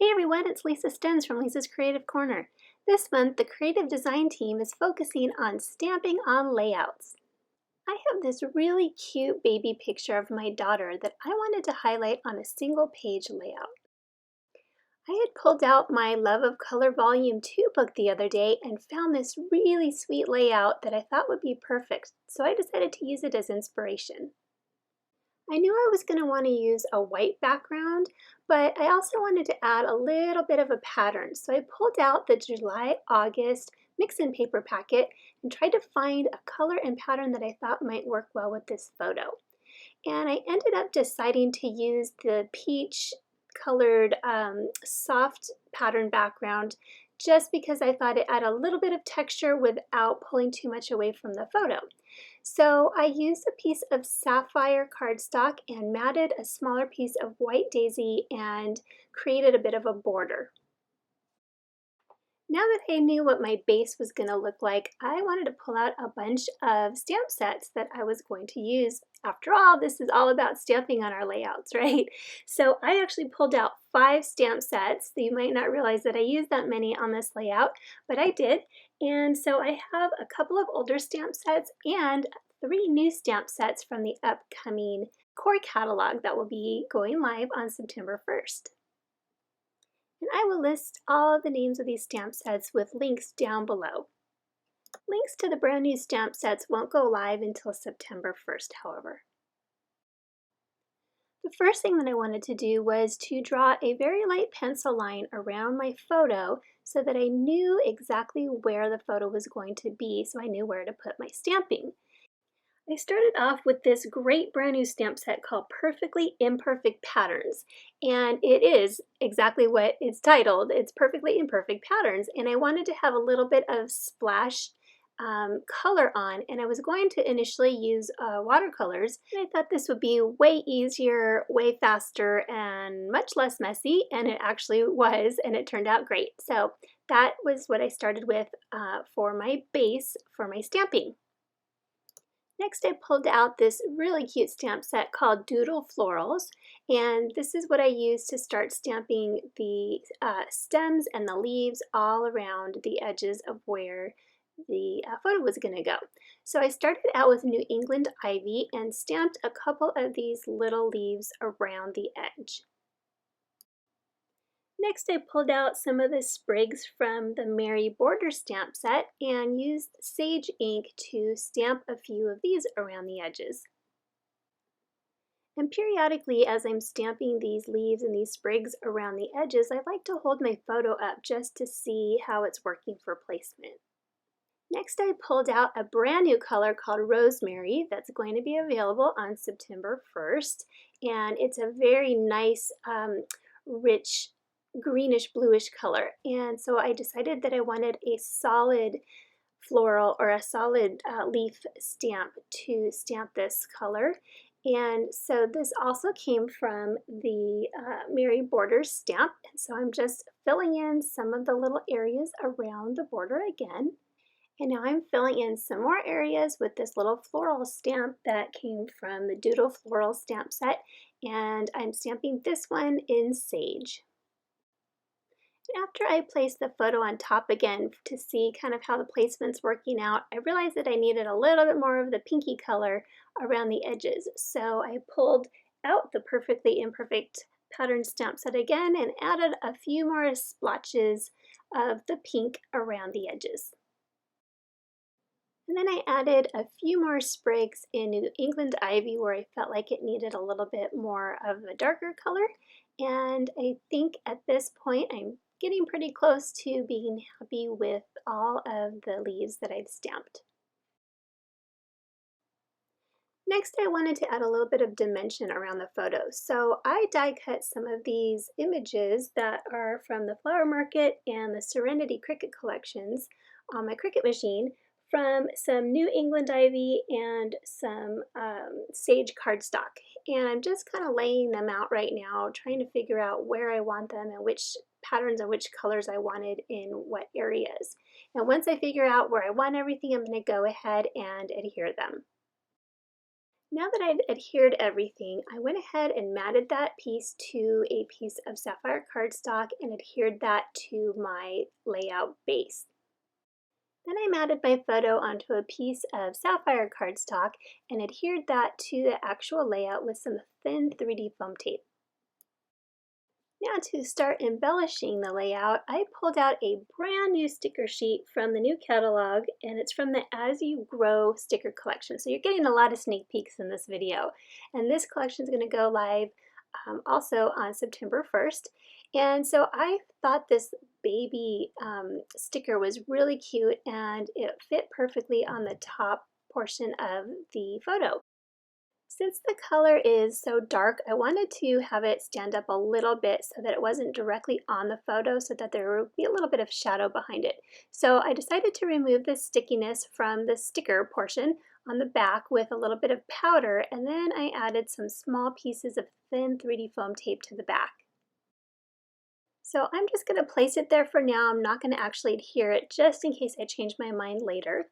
Hey everyone, it's Lisa Stenz from Lisa's Creative Corner. This month, the creative design team is focusing on stamping on layouts. I have this really cute baby picture of my daughter that I wanted to highlight on a single page layout. I had pulled out my Love of Color Volume 2 book the other day and found this really sweet layout that I thought would be perfect, so I decided to use it as inspiration. I knew I was going to want to use a white background, but I also wanted to add a little bit of a pattern. So I pulled out the July-August mix-in paper packet and tried to find a color and pattern that I thought might work well with this photo. And I ended up deciding to use the peach colored soft pattern background just because I thought it added a little bit of texture without pulling too much away from the photo. So I used a piece of Sapphire cardstock and matted a smaller piece of white daisy and created a bit of a border. Now that I knew what my base was going to look like, I wanted to pull out a bunch of stamp sets that I was going to use. After all, this is all about stamping on our layouts, right? So I actually pulled out 5 stamp sets. You might not realize that I used that many on this layout, but I did. And so I have a couple of older stamp sets and 3 new stamp sets from the upcoming core catalog that will be going live on September 1st. And I will list all of the names of these stamp sets with links down below. Links to the brand new stamp sets won't go live until September 1st, however. The first thing that I wanted to do was to draw a very light pencil line around my photo so that I knew exactly where the photo was going to be, so I knew where to put my stamping. I started off with this great brand new stamp set called Perfectly Imperfect Patterns, and it is exactly what it's titled. It's Perfectly Imperfect Patterns, and I wanted to have a little bit of splash color on, and I was going to initially use watercolors, and I thought this would be way easier, way faster, and much less messy, and it actually was, and it turned out great. So that was what I started with for my base for my stamping. Next, I pulled out this really cute stamp set called Doodle Florals, and this is what I used to start stamping the stems and the leaves all around the edges of where the photo was going to go. So I started out with New England Ivy and stamped a couple of these little leaves around the edge. Next, I pulled out some of the sprigs from the Mary Border stamp set and used sage ink to stamp a few of these around the edges. And periodically, as I'm stamping these leaves and these sprigs around the edges, I like to hold my photo up just to see how it's working for placement. Next, I pulled out a brand new color called Rosemary that's going to be available on September 1st. And it's a very nice, rich, greenish bluish color, and so I decided that I wanted a solid floral or a solid leaf stamp to stamp this color, and so this also came from the Mary Borders stamp, and so I'm just filling in some of the little areas around the border again. And now I'm filling in some more areas with this little floral stamp that came from the Doodle Floral stamp set, and I'm stamping this one in sage. After I placed the photo on top again to see kind of how the placement's working out, I realized that I needed a little bit more of the pinky color around the edges. So I pulled out the Perfectly Imperfect pattern stamp set again and added a few more splotches of the pink around the edges. And then I added a few more sprigs in New England Ivy where I felt like it needed a little bit more of a darker color. And I think at this point I'm getting pretty close to being happy with all of the leaves that I've stamped. Next, I wanted to add a little bit of dimension around the photo. So I die cut some of these images that are from the Flower Market and the Serenity Cricut collections on my Cricut machine from some New England Ivy and some sage cardstock. And I'm just kind of laying them out right now, trying to figure out where I want them and which patterns and which colors I wanted in what areas. And once I figure out where I want everything, I'm going to go ahead and adhere them. Now that I've adhered everything, I went ahead and matted that piece to a piece of Sapphire cardstock and adhered that to my layout base. Then I matted my photo onto a piece of Sapphire cardstock and adhered that to the actual layout with some thin 3D foam tape. Now to start embellishing the layout, I pulled out a brand new sticker sheet from the new catalog, and it's from the As You Grow sticker collection. So you're getting a lot of sneak peeks in this video. And this collection is going to go live also on September 1st. And so I thought this baby sticker was really cute and it fit perfectly on the top portion of the photo. Since the color is so dark, I wanted to have it stand up a little bit so that it wasn't directly on the photo, so that there would be a little bit of shadow behind it. So I decided to remove the stickiness from the sticker portion on the back with a little bit of powder, and then I added some small pieces of thin 3D foam tape to the back. So I'm just going to place it there for now. I'm not going to actually adhere it just in case I change my mind later.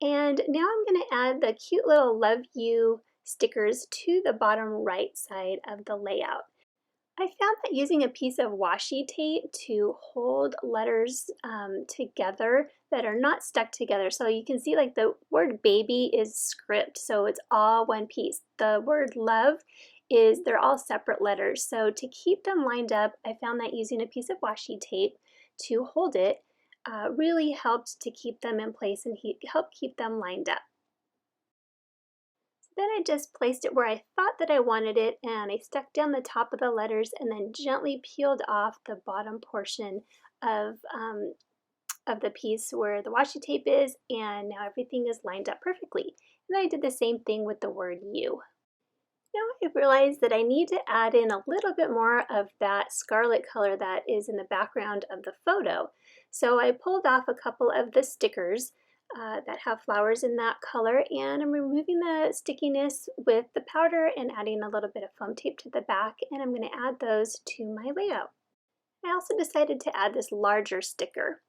And now I'm going to add the cute little Love You stickers to the bottom right side of the layout. I found that using a piece of washi tape to hold letters together that are not stuck together. So you can see like the word baby is script, so it's all one piece. The word love they're all separate letters. So to keep them lined up, I found that using a piece of washi tape to hold it really helped to keep them in place and help keep them lined up. Then I just placed it where I thought that I wanted it, and I stuck down the top of the letters and then gently peeled off the bottom portion of the piece where the washi tape is, and now everything is lined up perfectly. And I did the same thing with the word you. Now I realized that I need to add in a little bit more of that scarlet color that is in the background of the photo. So I pulled off a couple of the stickers that have flowers in that color, and I'm removing the stickiness with the powder and adding a little bit of foam tape to the back, and I'm going to add those to my layout. I also decided to add this larger sticker.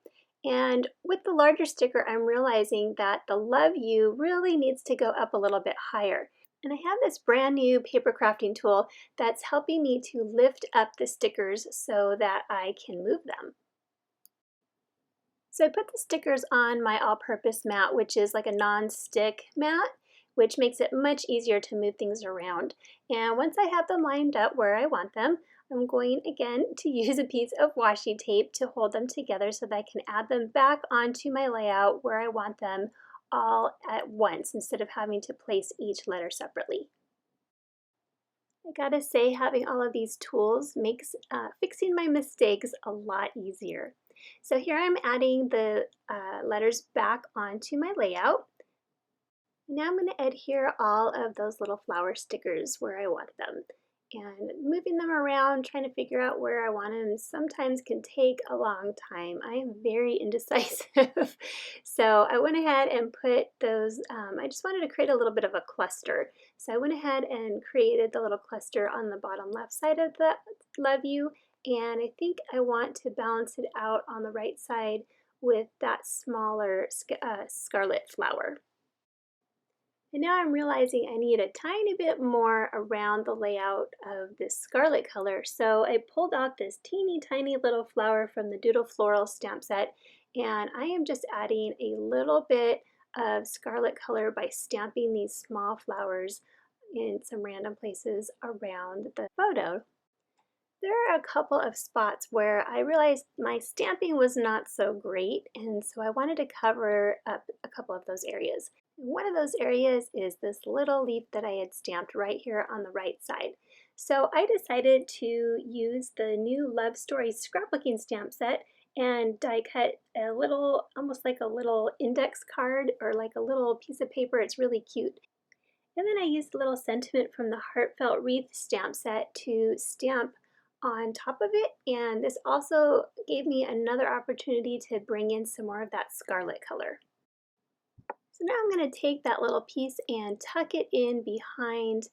And with the larger sticker, I'm realizing that the Love You really needs to go up a little bit higher. And I have this brand new paper crafting tool that's helping me to lift up the stickers so that I can move them. So I put the stickers on my all-purpose mat, which is like a non-stick mat, which makes it much easier to move things around. And once I have them lined up where I want them, I'm going again to use a piece of washi tape to hold them together so that I can add them back onto my layout where I want them all at once instead of having to place each letter separately. I gotta say, having all of these tools makes fixing my mistakes a lot easier. So here I'm adding the letters back onto my layout. Now I'm going to adhere all of those little flower stickers where I want them. And moving them around, trying to figure out where I want them sometimes can take a long time. I am very indecisive. So I went ahead and put those, I just wanted to create a little bit of a cluster. So I went ahead and created the little cluster on the bottom left side of the Love You. And I think I want to balance it out on the right side with that smaller scarlet flower. And now I'm realizing I need a tiny bit more around the layout of this scarlet color. So I pulled out this teeny tiny little flower from the Doodle Floral stamp set, and I am just adding a little bit of scarlet color by stamping these small flowers in some random places around the photo. There are a couple of spots where I realized my stamping was not so great, and so I wanted to cover up a couple of those areas. One of those areas is this little leaf that I had stamped right here on the right side. So I decided to use the new Love Story scrapbooking stamp set and die cut a little, almost like a little index card or like a little piece of paper. It's really cute. And then I used a little sentiment from the Heartfelt Wreath stamp set to stamp on top of it, and this also gave me another opportunity to bring in some more of that scarlet color. So now I'm going to take that little piece and tuck it in behind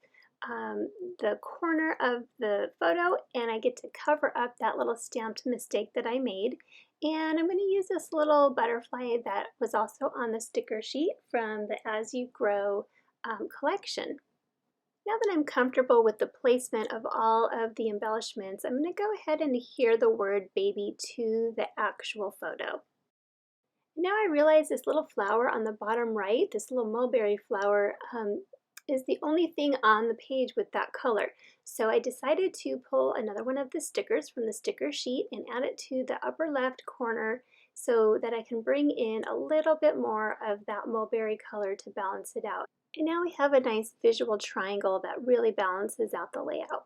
the corner of the photo, and I get to cover up that little stamped mistake that I made. And I'm going to use this little butterfly that was also on the sticker sheet from the As You Grow collection. Now that I'm comfortable with the placement of all of the embellishments, I'm going to go ahead and adhere the word baby to the actual photo. Now I realize this little flower on the bottom right, this little mulberry flower, is the only thing on the page with that color. So I decided to pull another one of the stickers from the sticker sheet and add it to the upper left corner so that I can bring in a little bit more of that mulberry color to balance it out. And now we have a nice visual triangle that really balances out the layout.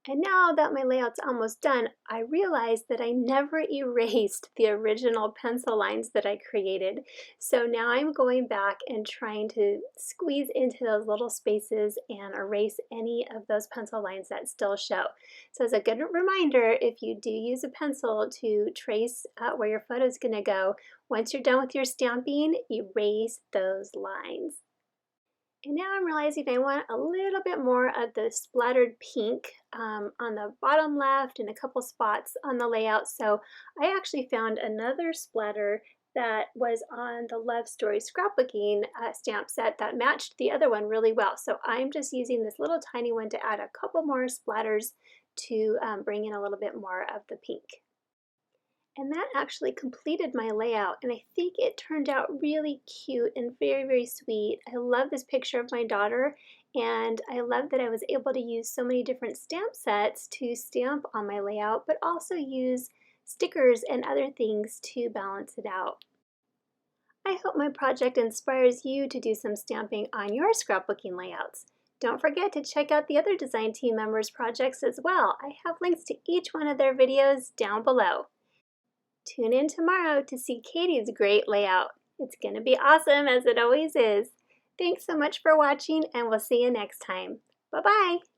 And now that my layout's almost done, I realized that I never erased the original pencil lines that I created. So now I'm going back and trying to squeeze into those little spaces and erase any of those pencil lines that still show. So as a good reminder, if you do use a pencil to trace where your photo is going to go, once you're done with your stamping, erase those lines. And now I'm realizing I want a little bit more of the splattered pink on the bottom left and a couple spots on the layout. So I actually found another splatter that was on the Love Story Scrapbooking stamp set that matched the other one really well. So I'm just using this little tiny one to add a couple more splatters to bring in a little bit more of the pink. And that actually completed my layout, and I think it turned out really cute and very, very sweet. I love this picture of my daughter, and I love that I was able to use so many different stamp sets to stamp on my layout, but also use stickers and other things to balance it out. I hope my project inspires you to do some stamping on your scrapbooking layouts. Don't forget to check out the other design team members' projects as well. I have links to each one of their videos down below. Tune in tomorrow to see Katie's great layout. It's going to be awesome as it always is. Thanks so much for watching, and we'll see you next time. Bye-bye.